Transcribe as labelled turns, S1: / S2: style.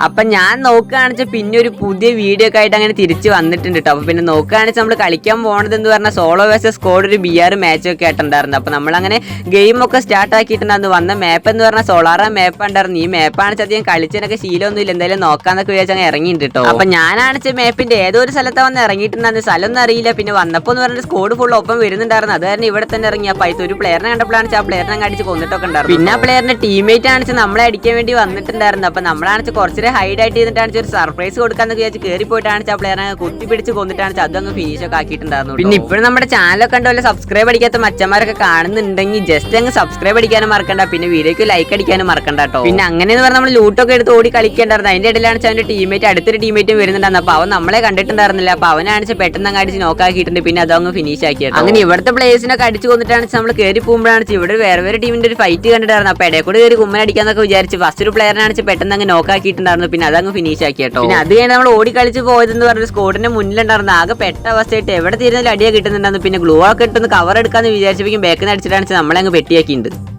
S1: അപ്പൊ ഞാൻ നോക്കുകയാണെന്ന് പിന്നെ ഒരു പുതിയ വീഡിയോ ഒക്കെ ആയിട്ട് അങ്ങനെ തിരിച്ചു വന്നിട്ടുണ്ട് കേട്ടോ. അപ്പൊ പിന്നെ നോക്കുകയാണെന്ന് നമ്മൾ കളിക്കാൻ പോണത് എന്ന് പറഞ്ഞാൽ സോളോ വേഴ്സസ് സ്ക്വാഡ് ഒരു BR മാച്ച് ഒക്കെ ആയിട്ടുണ്ടായിരുന്നു. അപ്പൊ നമ്മളങ്ങനെ ഗെയിം ഒക്കെ സ്റ്റാർട്ട് ആക്കിയിട്ടുണ്ടായിരുന്നു. വന്ന മാപ്പ് എന്ന് പറഞ്ഞാൽ സോളാറ മാപ്പ് ഉണ്ടായിരുന്നു. ഈ മാപ്പാണ് അധികം കളിച്ചതിനൊക്കെ ശീലമൊന്നും ഇല്ല, എന്തായാലും നോക്കാന്നൊക്കെ വിചാരിച്ചാൽ ഇറങ്ങിയിട്ടുണ്ട് കേട്ടോ. അപ്പൊ ഞാനാണിച്ച മാപ്പിന്റെ ഏതോ ഒരു സ്ഥലത്ത് വന്ന് ഇറങ്ങിയിട്ടുണ്ടായിരുന്നു. സ്ഥലം ഒന്നും അറിയില്ല. പിന്നെ വന്നപ്പോൾ എന്ന് പറഞ്ഞാൽ സ്ക്വാഡ് ഫുൾ ഒപ്പം വരുന്നുണ്ടായിരുന്നു. അത് കാരണം ഇവിടെ തന്നെ ഇറങ്ങി. അപ്പൊ ഒരു പ്ലെയറിനെ കണ്ടപ്പോഴാണ് ആ പ്ലെയറിനെ അടിച്ച് കൊന്നിട്ടൊക്കെ ഉണ്ടായിരുന്നു. പിന്നെ ആ പ്ലെയറിന്റെ ടീമേറ്റ് ആണെന്ന് നമ്മളെ അടിക്കാൻ വേണ്ടി വന്നിട്ടുണ്ടായിരുന്നു. അപ്പൊ നമ്മളാണെന്ന് കുറച്ച് ഹൈഡ് ആയിട്ട് ചെയ്തിട്ടാണ് ഒരു സർപ്രൈസ് കൊടുക്കാന്ന് വിചാരിച്ച് കയറി പോയിട്ടാണ് ആ പ്ലെയറിനെ കുത്തി പിടിച്ച് കൊന്നിട്ടാണ് അതങ്ങ് ഫിനിഷ് ഒക്കെ ആക്കിയിട്ടുണ്ടായിരുന്നു. പിന്നെ ഇപ്പോഴും നമ്മുടെ ചാനലൊക്കെ കണ്ടോ സബ്സ്ക്രൈബ് അടിക്കാത്ത മച്ചന്മാരൊക്കെ കാണുന്നുണ്ടെങ്കിൽ ജസ്റ്റ് അങ്ങ് സബ്സ്ക്രൈബ് അടിക്കാനും മറക്കണ്ട, പിന്നെ വീഡിയോക്ക് ലൈക്ക് അടിക്കാനും മറക്കണ്ട കേട്ടോ. പിന്നെ അങ്ങനെ എന്ന് പറഞ്ഞാൽ നമ്മൾ ലൂട്ടൊക്കെ എടുത്ത് ഓടി കളിക്കേണ്ടായിരുന്നു. അതിന്റെ ഇടയിലാണ് അവന്റെ ടീമേറ്റ് അടുത്തൊരു ടീമേറ്റും വരുന്നുണ്ടായിരുന്നു. അപ്പൊ അവൻ നമ്മളെ കണ്ടിട്ടുണ്ടായിരുന്നില്ല. അപ്പൊ അവനാണിച്ച് പെട്ടെന്ന് അങ്ങ് അടിച്ച് നോക്കാക്കിയിട്ടുണ്ട്. പിന്നെ അതങ്ങ് ഫിനിഷ് ആക്കിയിട്ട് അങ്ങനെ ഇവിടുത്തെ പ്ലേയേഴ്സിനൊക്കെ അടിച്ച് കൊന്നിട്ടാണ് നമ്മൾ കയറി പോകുമ്പോഴാണ് ഇവിടെ വേറെ ടീമിന്റെ ഒരു ഫൈറ്റ് കണ്ടിട്ടായിരുന്നു. അപ്പൊ ഇടയിൽ കൂടെ കയറി കുമ്മനടിക്കാന്നൊക്കെ വിചാരിച്ച് ഫസ്റ്റ് ഒരു പ്ലെയറിനാണ് പെട്ടെന്ന് അങ്ങ് നോക്കാക്കിയിട്ടുണ്ടായിരുന്നു. പിന്നെ അതങ്ങ് ഫിനിഷ് ആക്കി കേട്ടോ. പിന്നെ അത് കഴിഞ്ഞ് നമ്മൾ ഓടി കളിച്ച് പോയതെന്ന് പറഞ്ഞ സ്കോഡിന്റെ മുന്നിലുണ്ടായിരുന്നു. ആകെ പെട്ട അവസ്ഥയായിട്ട് എവിടെ തീരുന്നാലും അടിയാ കിട്ടുന്നുണ്ടായിരുന്നു. പിന്നെ ഗ്ലൂ ഒക്കെ ഇട്ടൊന്ന് കവർ എടുക്കാന്ന് വിചാരിച്ചപ്പോഴേക്കും ബാക്കിൽ നിന്ന് അടിച്ചിട്ടാണ് നമ്മളെ അങ്ങ് പെട്ടിയാക്കിയിട്ടുണ്ട്.